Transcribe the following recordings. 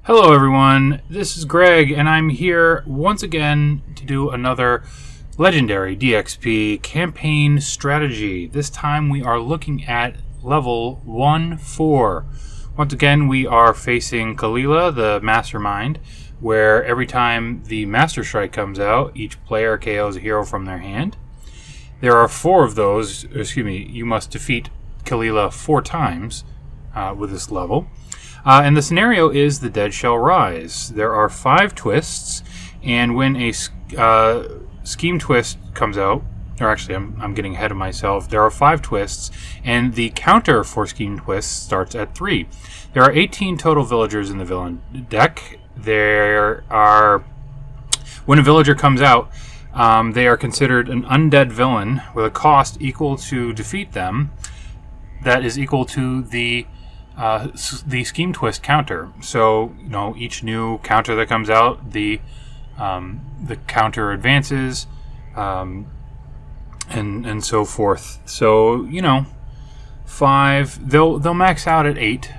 Hello everyone, this is Greg, and I'm here once again to do another Legendary DXP Campaign strategy. This time we are looking at level 1-4. Once again, we are facing Kalila, the Mastermind, where every time the Master Strike comes out, each player KOs a hero from their hand. There are 4 of those, you must defeat Kalila 4 times with this level. And the scenario is the dead shall rise. There are 5 twists, and when a scheme twist comes out, or actually I'm getting ahead of myself, there are 5 twists, and the counter for scheme twists starts at 3. There are 18 total villagers in the villain deck. When a villager comes out, they are considered an undead villain with a cost equal to defeat them. That is equal to the scheme twist counter. So each new counter that comes out, the counter advances, and so forth. So 5. They'll max out at 8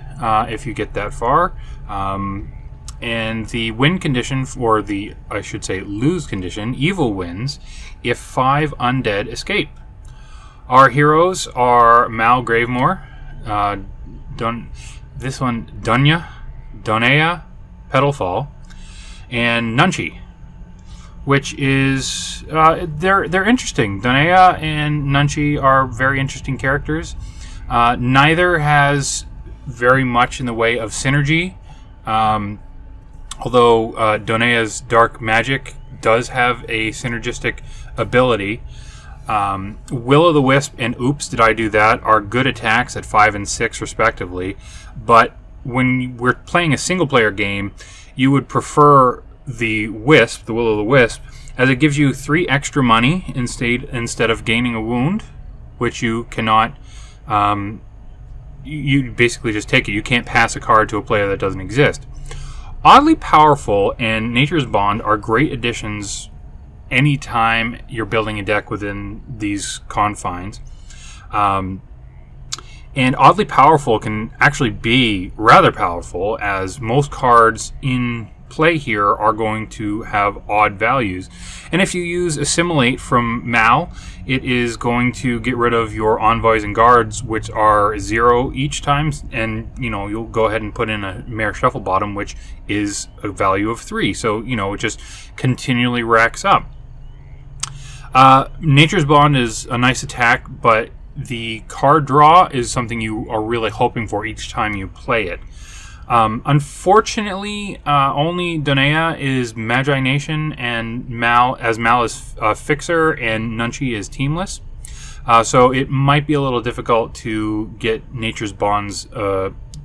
if you get that far. And the win condition, or the lose condition, evil wins if 5 undead escape. Our heroes are Mal Gravemore, Donea, Petalfall, and Nunchi, which is they're interesting. Donea and Nunchi are very interesting characters. Neither has very much in the way of synergy, although Donea's dark magic does have a synergistic ability. Will-o'-the-Wisp and Oops Did I Do That are good attacks at 5 and 6 respectively, but when we're playing a single-player game, you would prefer the Wisp, the Will-o'-the-Wisp, as it gives you 3 extra money instead of gaining a wound, which you cannot. You basically just take it. You can't pass a card to a player that doesn't exist. Oddly Powerful and Nature's Bond are great additions anytime you're building a deck within these confines. And Oddly Powerful can actually be rather powerful, as most cards in play here are going to have odd values. And if you use Assimilate from Mal, it is going to get rid of your envoys and guards, which are 0 each time, and you'll go ahead and put in a Mare Shufflebottom, which is a value of 3. So it just continually racks up. Nature's Bond is a nice attack, but the card draw is something you are really hoping for each time you play it. Unfortunately, only Donea is Magi Nation, and Mal is Fixer, and Nunchi is Teamless. So it might be a little difficult to get Nature's Bond's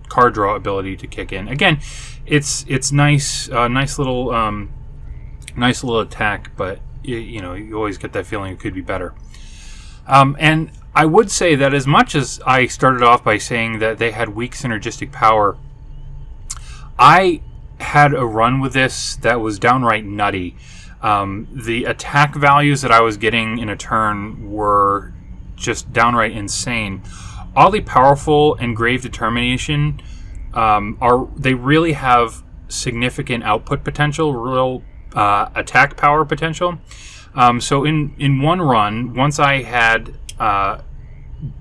card draw ability to kick in. Again, it's nice, nice little attack, but you always get that feeling it could be better. And I would say that as much as I started off by saying that they had weak synergistic power, I had a run with this that was downright nutty. The attack values that I was getting in a turn were just downright insane. Oddly Powerful and Grave Determination they really have significant output potential, real attack power potential. So in one run, once I had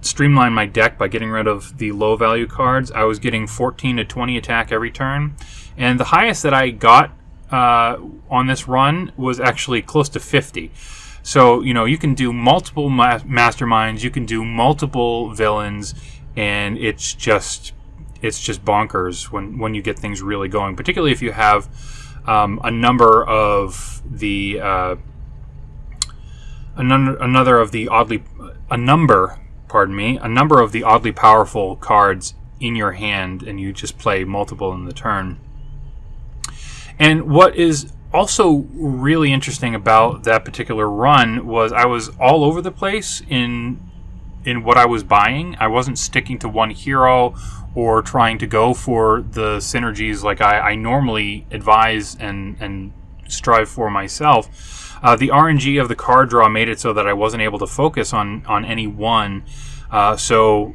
streamlined my deck by getting rid of the low value cards, I was getting 14 to 20 attack every turn, and the highest that I got on this run was actually close to 50. So you can do multiple masterminds, you can do multiple villains, and it's just bonkers when you get things really going, particularly if you have a number of the oddly powerful cards in your hand, and you just play multiple in the turn. And what is also really interesting about that particular run was I was all over the place in what I was buying. I wasn't sticking to one hero or trying to go for the synergies like I normally advise and strive for myself. The RNG of the card draw made it so that I wasn't able to focus on any one. So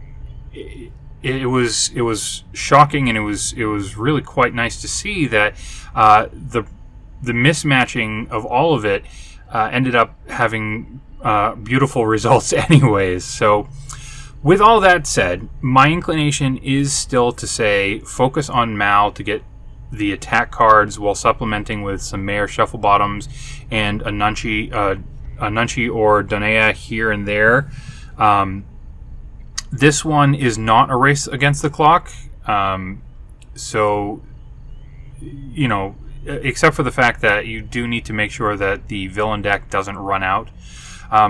it was shocking, and it was really quite nice to see that the mismatching of all of it ended up having beautiful results anyways. So with all that said, my inclination is still to say focus on Mal to get the attack cards while supplementing with some Mayor Shuffle Bottoms and a Nunchi or Donea here and there. This one is not a race against the clock, so, you know, except for the fact that you do need to make sure that the villain deck doesn't run out.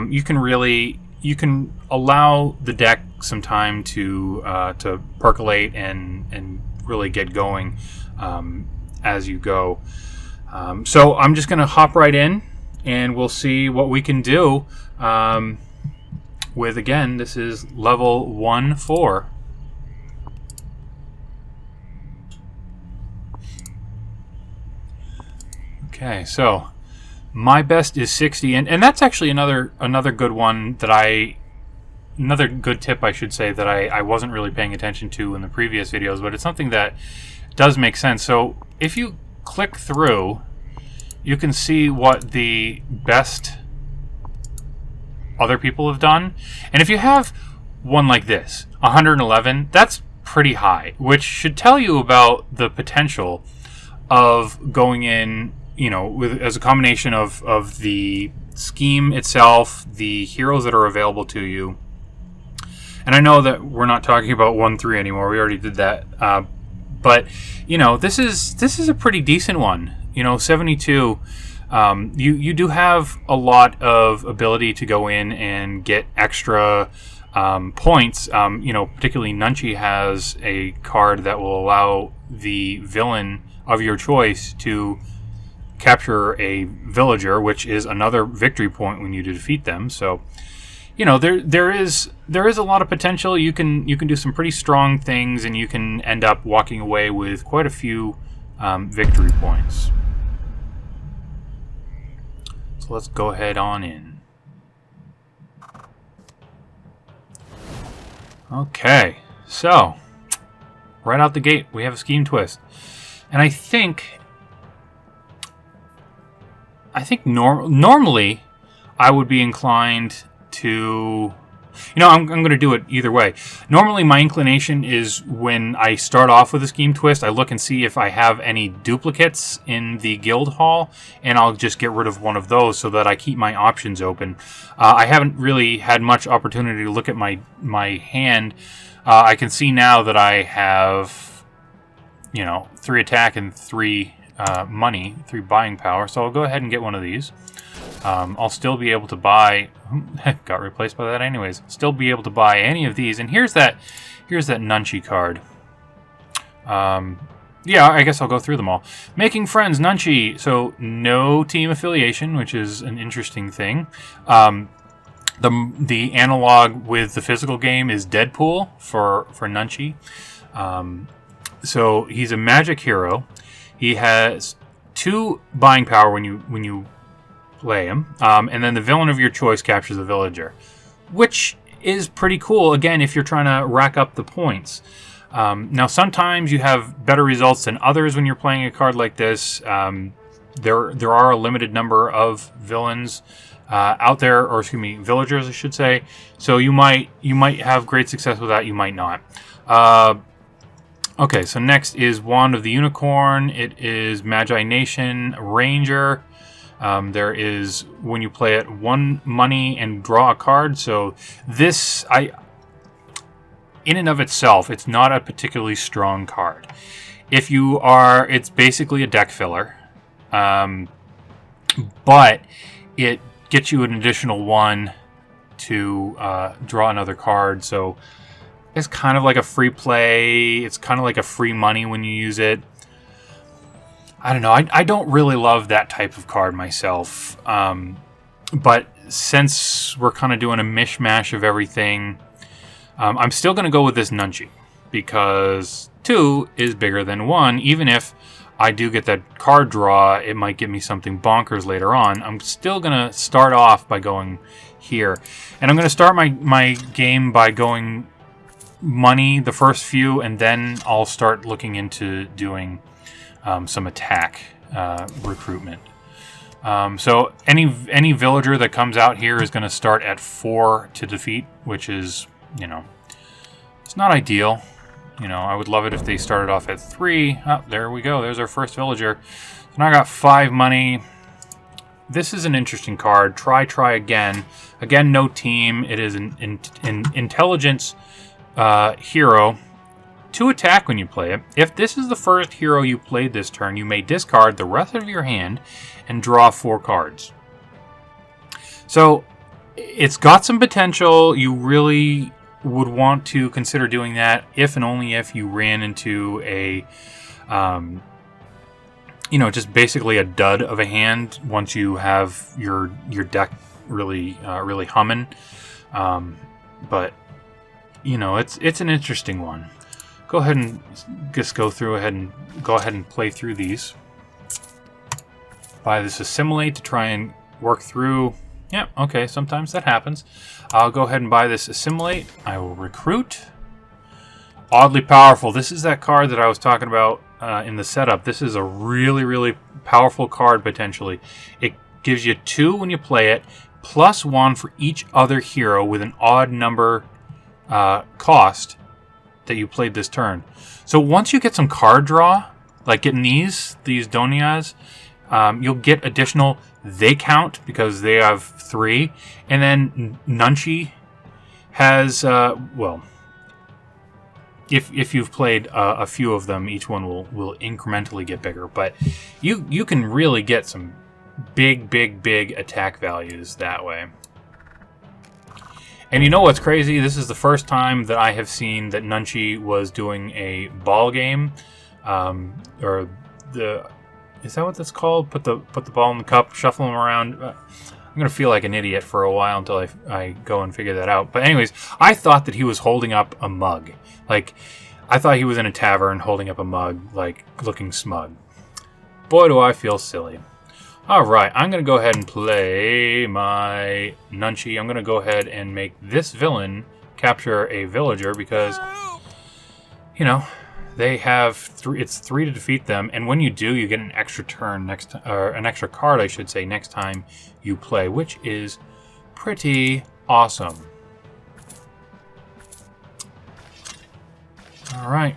You can allow the deck some time to percolate and really get going as you go. So I'm just going to hop right in, and we'll see what we can do with, again, this is level 1-4. Okay, so my best is 60, and that's actually another good one that another good tip, I should say, that I wasn't really paying attention to in the previous videos, but it's something that does make sense. So if you click through, you can see what the best other people have done. And if you have one like this, 111, that's pretty high, which should tell you about the potential of going in, you know, as a combination of the scheme itself, the heroes that are available to you. And I know that we're not talking about 1-3 anymore. We already did that. But, you know, this is a pretty decent one. You know, 72. You do have a lot of ability to go in and get extra points. You know, particularly Nunchi has a card that will allow the villain of your choice to capture a villager, which is another victory point when you defeat them. So, you know, there is a lot of potential. You can do some pretty strong things, and you can end up walking away with quite a few victory points. So let's go ahead on in. Okay, so right out the gate we have a scheme twist, and I think normally I would be inclined to, you know, I'm going to do it either way. Normally my inclination is, when I start off with a scheme twist, I look and see if I have any duplicates in the guild hall, and I'll just get rid of one of those so that I keep my options open. I haven't really had much opportunity to look at my hand. I can see now that I have, you know, 3 attack and 3 money, 3 buying power, so I'll go ahead and get one of these. I'll still be able to buy, got replaced by that anyways, still be able to buy any of these. And here's that Nunchi card. Yeah, I guess I'll go through them all. Making friends, Nunchi, so no team affiliation, which is an interesting thing. The analog with the physical game is Deadpool for Nunchi. So he's a magic hero. He has 2 buying power when you play him, and then the villain of your choice captures a villager, which is pretty cool, again, if you're trying to rack up the points. Now, sometimes you have better results than others when you're playing a card like this. There are a limited number of villains out there, or excuse me, villagers, I should say. So you might have great success with that, you might not. Okay, so next is Wand of the Unicorn. It is Magi Nation Ranger. There is, when you play it, 1 money and draw a card. So this, in and of itself, it's not a particularly strong card. If you are, it's basically a deck filler, but it gets you an additional 1 to draw another card. So it's kind of like a free play. It's kind of like a free money when you use it. I don't know. I don't really love that type of card myself. But since we're kind of doing a mishmash of everything, I'm still going to go with this Nunchi, because 2 is bigger than 1. Even if I do get that card draw, it might give me something bonkers later on. I'm still going to start off by going here. And I'm going to start my game by going money the first few, and then I'll start looking into doing some attack recruitment. So any villager that comes out here is going to start at 4 to defeat, which is, you know, it's not ideal. You know, I would love it if they started off at 3. Oh, there we go. There's our first villager. So now I got 5 money. This is an interesting card. Try again. Again, no team. It is an intelligence hero. 2 attack when you play it. If this is the first hero you played this turn, you may discard the rest of your hand and draw 4 cards. So it's got some potential. You really would want to consider doing that if and only if you ran into a, you know, just basically a dud of a hand once you have your deck really really humming. But you know, it's an interesting one. Go ahead and just go ahead and play through these. Buy this assimilate to try and work through. Yeah, okay, sometimes that happens. I'll go ahead and buy this assimilate. I will recruit. Oddly powerful. This is that card that I was talking about in the setup. This is a really, really powerful card potentially. It gives you 2 when you play it, plus 1 for each other hero with an odd number cost that you played this turn. So once you get some card draw, like getting these Donias, you'll get additional. They count because they have 3, and then Nunchi has well, if you've played a few of them, each one will incrementally get bigger. But you can really get some big attack values that way. And you know what's crazy? This is the first time that I have seen that Nunchi was doing a ball game, or the. Is that what that's called? Put the ball in the cup, shuffle them around. I'm gonna feel like an idiot for a while until I go and figure that out. But anyways, I thought that he was holding up a mug. Like, I thought he was in a tavern holding up a mug, like looking smug. Boy, do I feel silly. All right, I'm gonna go ahead and play my Nunchi. I'm gonna go ahead and make this villain capture a villager because, you know, they have 3. It's 3 to defeat them, and when you do, you get an extra turn or an extra card, I should say, next time you play, which is pretty awesome. All right,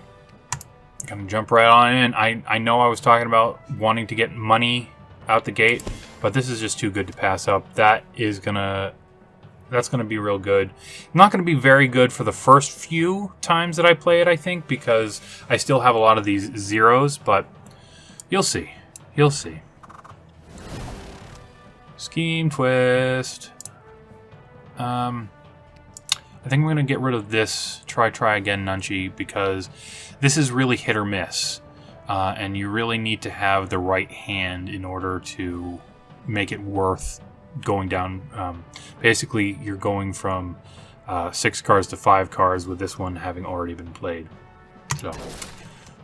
gonna jump right on in. I know I was talking about wanting to get money out the gate, but this is just too good to pass up. That's gonna be real good. Not gonna be very good for the first few times that I play it, I think, because I still have a lot of these zeros, but you'll see. You'll see. Scheme twist. I think I'm gonna get rid of this try again Nunchi, because this is really hit or miss. And you really need to have the right hand in order to make it worth going down. Basically, you're going from 6 cards to 5 cards with this one having already been played. So,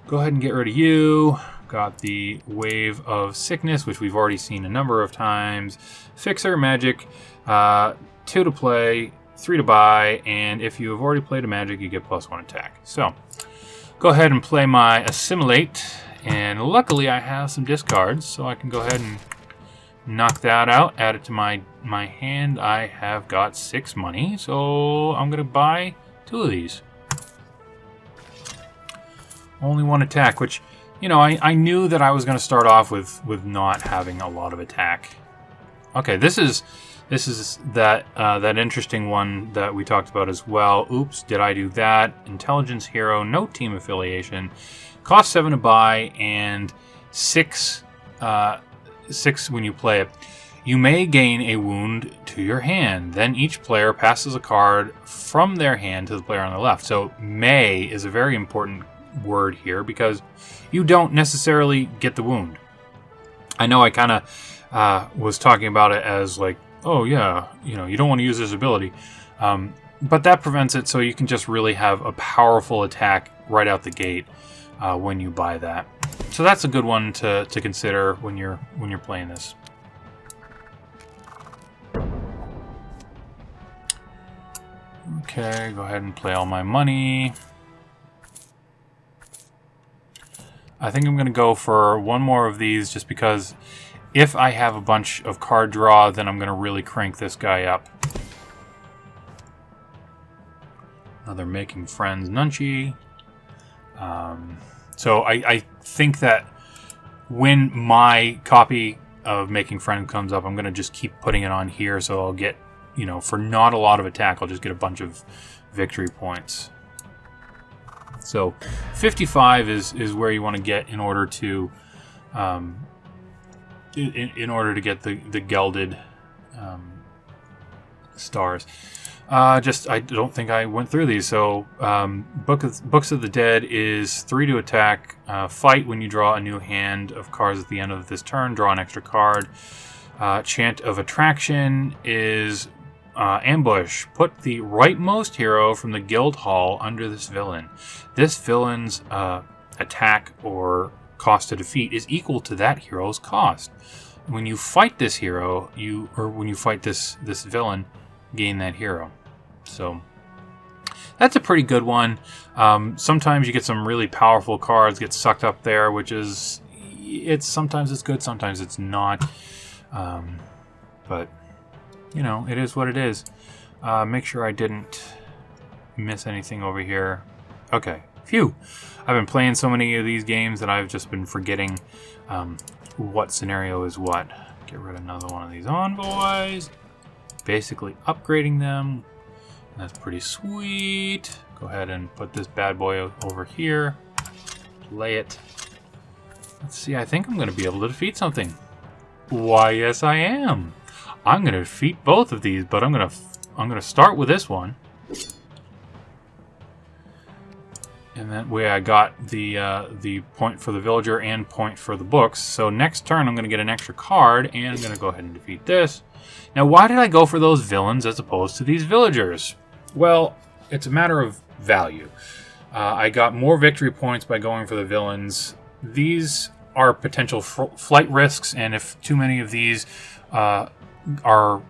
go ahead and get rid of you. Got the Wave of Sickness, which we've already seen a number of times. Fixer, Magic, 2 to play, 3 to buy, and if you have already played a Magic, you get +1 attack. So, go ahead and play my Assimilate, and luckily I have some discards, so I can go ahead and knock that out, add it to my hand. I have got 6 money, so I'm going to buy 2 of these. Only 1 attack, which, you know, I knew that I was going to start off with not having a lot of attack. Okay, this is that interesting one that we talked about as well. Oops, did I do that? Intelligence hero, no team affiliation, cost 7 to buy, and 6 when you play it. You may gain a wound to your hand. Then each player passes a card from their hand to the player on the left. So may is a very important word here because you don't necessarily get the wound. I know I kind of was talking about it as like, oh yeah, you know, you don't want to use this ability. But that prevents it, so you can just really have a powerful attack right out the gate when you buy that. So that's a good one to consider when you're playing this. Okay, go ahead and play all my money. I think I'm going to go for one more of these just because if I have a bunch of card draw, then I'm going to really crank this guy up. Another Making Friends Nunchi. So I think that when my copy of Making Friends comes up, I'm going to just keep putting it on here, so I'll get, you know, for not a lot of attack, I'll just get a bunch of victory points. So 55 is where you want to get in order to in order to get the gelded stars. I don't think I went through these. So Books of the Dead is 3 to attack. Fight when you draw a new hand of cards at the end of this turn. Draw an extra card. Chant of Attraction is ambush. Put the rightmost hero from the guild hall under this villain. This villain's attack or cost to defeat is equal to that hero's cost. When you fight this hero, when you fight this villain, gain that hero. So that's a pretty good one. Sometimes you get some really powerful cards get sucked up there, which is sometimes it's good, sometimes it's not. But you know, it is what it is. Make sure I didn't miss anything over here. Okay, phew. I've been playing so many of these games that I've just been forgetting what scenario is what. Get rid of another one of these envoys. Basically upgrading them. That's pretty sweet. Go ahead and put this bad boy over here. Play it. Let's see, I think I'm going to be able to defeat something. Why, yes I am. I'm going to defeat both of these, but I'm going to start with this one. And that way I got the point for the villager and point for the books. So next turn I'm going to get an extra card, and I'm going to go ahead and defeat this. Now, why did I go for those villains as opposed to these villagers? Well, it's a matter of value. I got more victory points by going for the villains. These are potential flight risks, and if too many of these are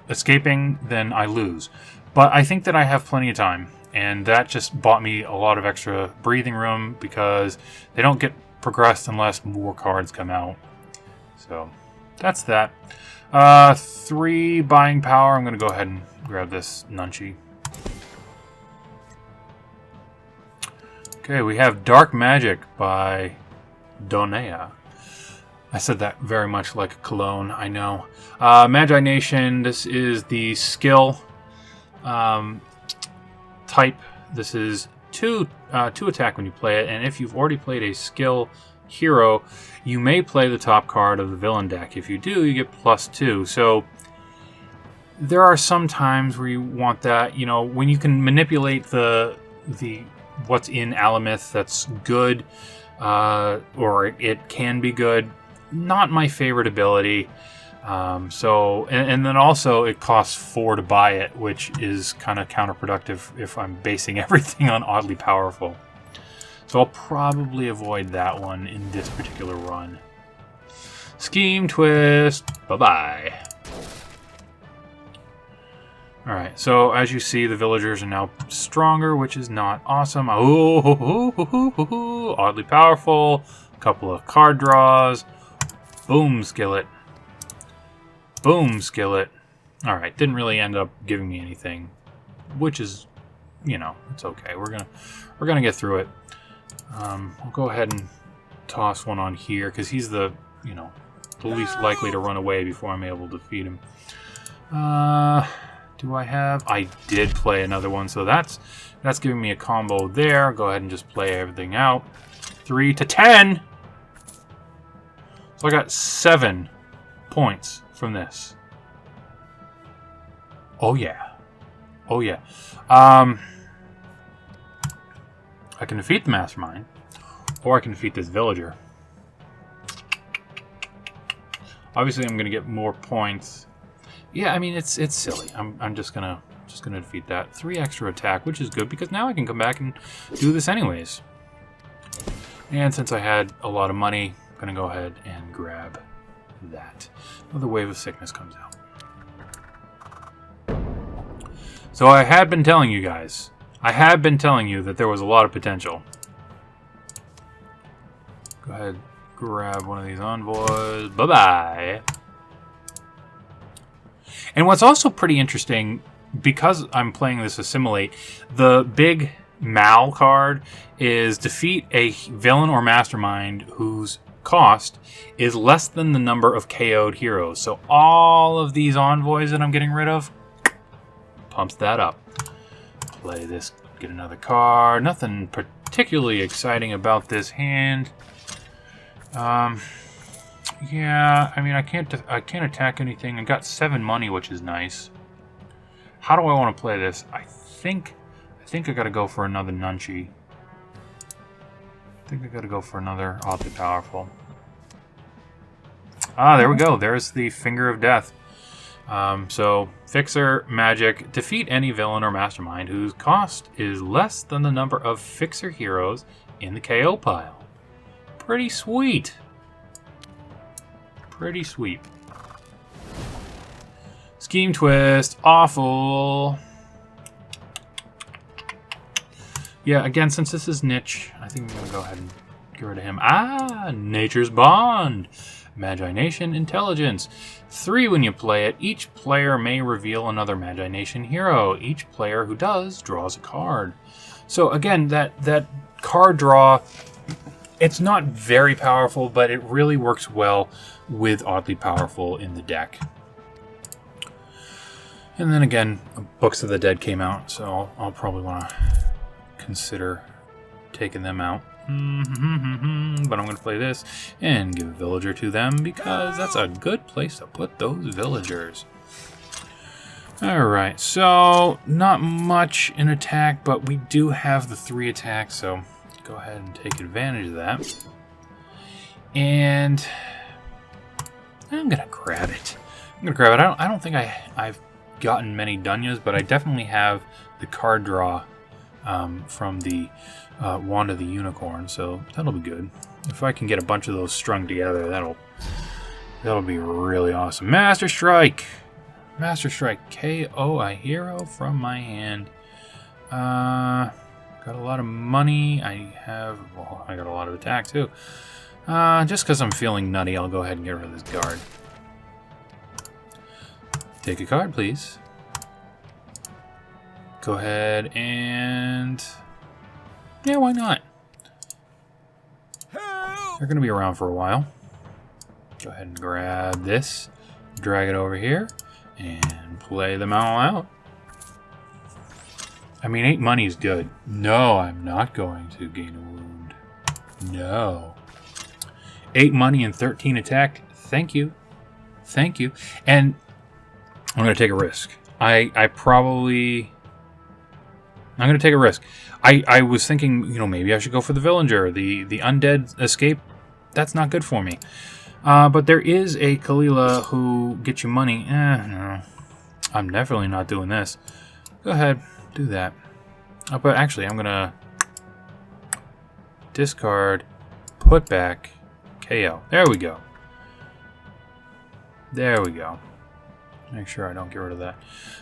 escaping, then I lose. But I think that I have plenty of time, and that just bought me a lot of extra breathing room because they don't get progressed unless more cards come out. So that's that. 3 buying power. I'm going to go ahead and grab this Nunchi. Okay, we have Dark Magic by Donea. I said that very much like a cologne, I know. Magi Nation, this is the skill type. This is 2 attack when you play it, and if you've already played a skill hero, you may play the top card of the villain deck. If you do, you get +2. So there are some times where you want that, you know, when you can manipulate the what's in Alamith, that's good, or it can be good. Not my favorite ability. And then also it costs 4 to buy it, which is kind of counterproductive if I'm basing everything on oddly powerful. So I'll probably avoid that one in this particular run. Scheme Twist. Bye-bye. Alright, so as you see, the villagers are now stronger, which is not awesome. Oh, oddly powerful. A couple of card draws. Boom, skillet. Boom, skillet. Alright, didn't really end up giving me anything, which is, you know, it's okay. We're gonna get through it. I'll go ahead and toss one on here because he's the least likely to run away before I'm able to defeat him. Do I have? I did play another one, so that's giving me a combo there. Go ahead and just play everything out. 3 to 10. So I got 7 points from this. Oh yeah. Oh yeah. I can defeat the Mastermind, or I can defeat this villager. Obviously, I'm going to get more points. Yeah, I mean it's silly. I'm just gonna defeat that. 3 extra attack, which is good because now I can come back and do this anyways. And since I had a lot of money, I'm gonna go ahead and grab that. Another Wave of Sickness comes out. So I had been telling you guys. I have been telling you that there was a lot of potential. Go ahead, grab one of these envoys. Bye-bye. And what's also pretty interesting, because I'm playing this Assimilate, the big Mal card is defeat a villain or mastermind whose cost is less than the number of KO'd heroes. So all of these envoys that I'm getting rid of pumps that up. Play this, get another card. Nothing particularly exciting about this hand. Yeah, I mean, I can't attack anything. I got 7 money, which is nice. How do I want to play this? I think I gotta go for another Nunchi. I think I gotta go for another oddly powerful. Ah, there we go. There's the Finger of Death. So, Fixer, Magic, defeat any villain or mastermind whose cost is less than the number of Fixer heroes in the KO pile. Pretty sweet. Pretty sweet. Scheme Twist, awful. Yeah, again, since this is niche, I think I'm going to go ahead and get rid of him. Ah, Nature's Bond. Magi Nation Intelligence. 3 when you play it. Each player may reveal another Magi Nation hero. Each player who does draws a card. So again, that card draw, it's not very powerful, but it really works well with oddly powerful in the deck. And then again, Books of the Dead came out, so I'll probably want to consider taking them out. But I'm going to play this and give a villager to them because that's a good place to put those villagers. Alright, so not much in attack, but we do have the 3 attacks, so go ahead and take advantage of that. And I'm going to grab it. I don't think I've gotten many Dunyas, but I definitely have the card draw from the Wand of the Unicorn, so that'll be good. If I can get a bunch of those strung together, that'll be really awesome. Master Strike! Master Strike. KO a hero from my hand. Got a lot of money. I got a lot of attack too. Just because I'm feeling nutty, I'll go ahead and get rid of this guard. Take a card, please. Go ahead and... yeah, why not? They're going to be around for a while. Go ahead and grab this, drag it over here, and play them all out. I mean, 8 money is good. No, I'm not going to gain a wound. No. 8 money and 13 attack. Thank you. Thank you. And I'm going to take a risk. I'm going to take a risk. I was thinking, maybe I should go for the Villager. The undead escape, that's not good for me. But there is a Kalila who gets you money. No. I'm definitely not doing this. Go ahead, do that. But actually, I'm going to discard, put back, KO. There we go. There we go. Make sure I don't get rid of that.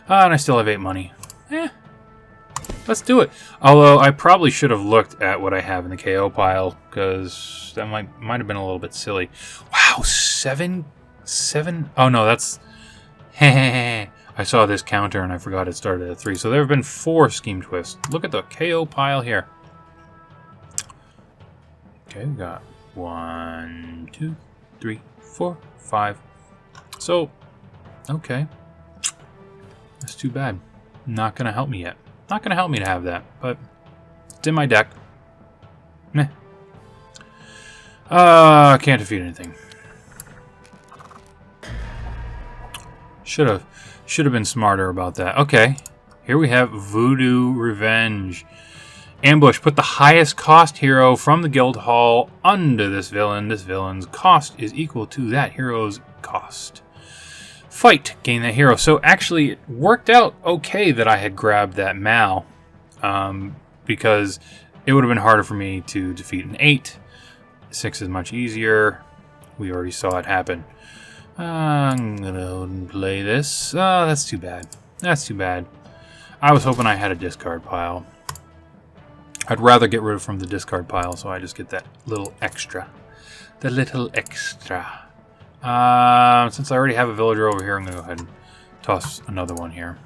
And I still have 8 money. Let's do it. Although I probably should have looked at what I have in the KO pile, because that might have been a little bit silly. Wow, 7? Oh no, that's... I saw this counter and I forgot it started at 3. So there have been 4 Scheme Twists. Look at the KO pile here. Okay, we got 1, 2, 3, 4, 5. So, okay. That's too bad. Not going to help me yet. Not going to help me to have that, but it's in my deck. Meh. Can't defeat anything. Should have been smarter about that. Okay. Here we have Voodoo Revenge. Ambush. Put the highest cost hero from the guild hall under this villain. This villain's cost is equal to that hero's cost. Fight. Gain that hero. So actually, it worked out okay that I had grabbed that Mal, because it would have been harder for me to defeat an 8. 6 is much easier. We already saw it happen. I'm gonna play this. Oh, that's too bad. That's too bad. I was hoping I had a discard pile. I'd rather get rid of from the discard pile, so I just get that little extra. The little extra. Since I already have a villager over here, I'm going to go ahead and toss another one here.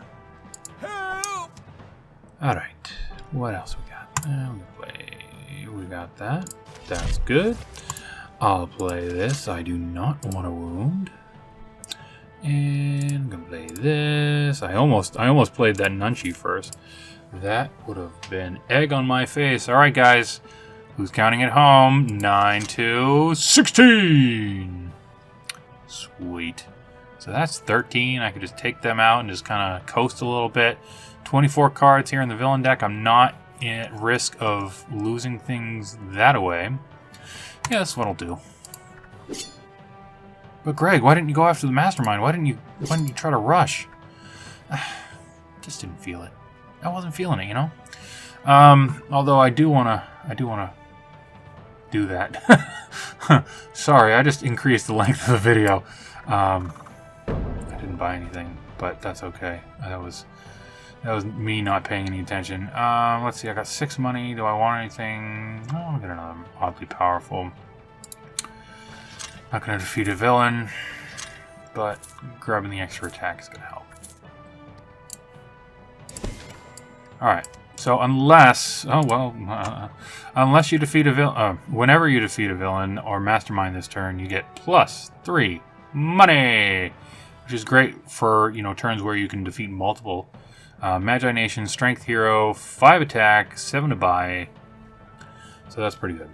Alright, what else we got? We got that. That's good. I'll play this. I do not want a wound. And I'm going to play this. I almost played that Nunchi first. That would have been egg on my face. Alright, guys. Who's counting at home? 9 to 16. Sweet. So that's 13. I could just take them out and just kind of coast a little bit. 24 cards here in the villain deck. I'm not at risk of losing things that way. Yeah, that's what I'll do. But Greg, why didn't you go after the mastermind? Why didn't you try to rush? Just didn't feel it. I wasn't feeling it, you know. Although I do wanna do that. Sorry, I just increased the length of the video. I didn't buy anything, but that's okay. That was me not paying any attention. Let's see, I got 6 money. Do I want anything? Oh, I'll get another oddly powerful. Not going to defeat a villain, but grabbing the extra attack is going to help. Alright, so unless you defeat a villain, whenever you defeat a villain or mastermind this turn, you get +3 money, which is great for, you know, turns where you can defeat multiple. Magi Nation, Strength Hero, 5 attack, 7 to buy. So that's pretty good.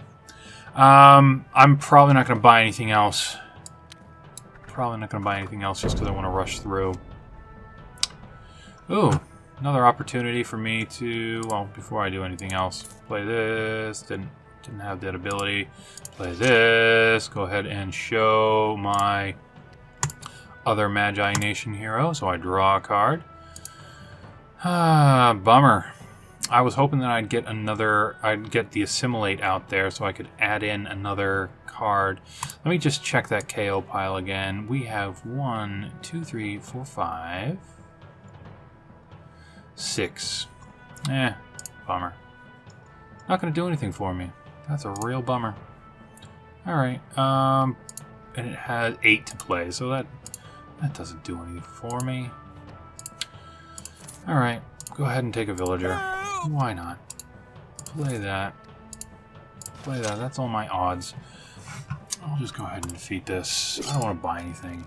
I'm probably not going to buy anything else. Just because I want to rush through. Ooh, another opportunity for me to, well, before I do anything else, play this. Didn't have that ability. Play this. Go ahead and show my other Magi Nation hero. So I draw a card. Bummer. I was hoping that I'd get the Assimilate out there so I could add in another card. Let me just check that KO pile again. We have 1, 2, 3, 4, 5, 6. Bummer. Not gonna do anything for me. That's a real bummer. Alright, and it has 8 to play, so that doesn't do anything for me. Alright, go ahead and take a villager. Why not? Play that. That's all my odds. I'll just go ahead and defeat this. I don't want to buy anything.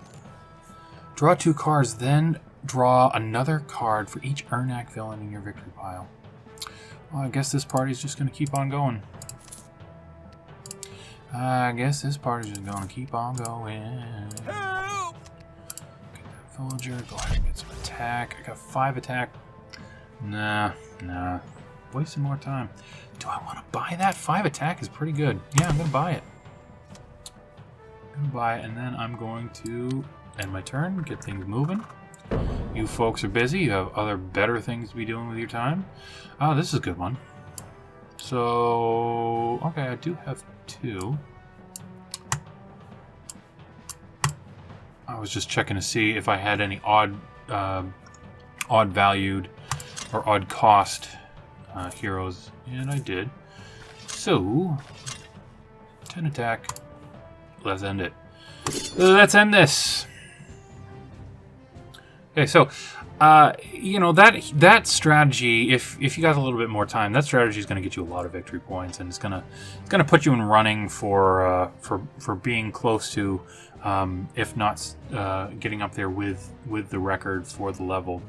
Draw 2 cards, then draw another card for each Ernak villain in your victory pile. Well, I guess this party's just going to keep on going. Get that villager, go ahead and get some attack. I got 5 attack. Nah. Wasting more time. Do I want to buy that? 5 attack is pretty good. Yeah, I'm going to buy it. And then I'm going to end my turn, get things moving. You folks are busy. You have other better things to be doing with your time. Oh, this is a good one. So, okay, I do have 2. I was just checking to see if I had any odd valued or odd cost heroes, and I did. So, 10 attack. Let's end it. Let's end this. Okay, so you know, that strategy, if you got a little bit more time, that strategy is going to get you a lot of victory points, and it's going to put you in running for being close to, if not getting up there with the record for the level.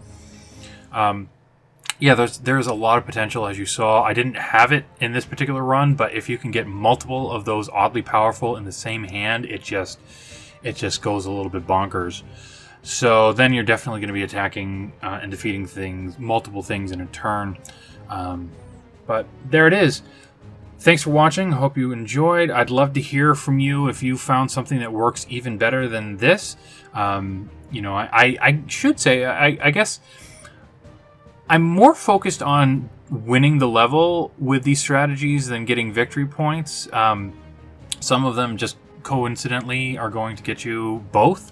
Yeah, there's a lot of potential, as you saw. I didn't have it in this particular run, but if you can get multiple of those oddly powerful in the same hand, it just goes a little bit bonkers. So then you're definitely going to be attacking and defeating multiple things in a turn. But there it is. Thanks for watching. Hope you enjoyed. I'd love to hear from you if you found something that works even better than this. You know, I should say, I guess I'm more focused on winning the level with these strategies than getting victory points. Some of them just coincidentally are going to get you both.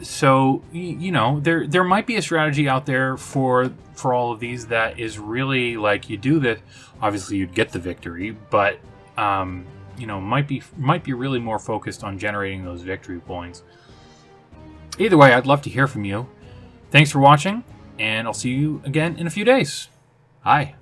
So you know, there might be a strategy out there for all of these that is really like, you do this, obviously you'd get the victory, but you know, might be really more focused on generating those victory points. Either way, I'd love to hear from you. Thanks for watching, and I'll see you again in a few days. Bye.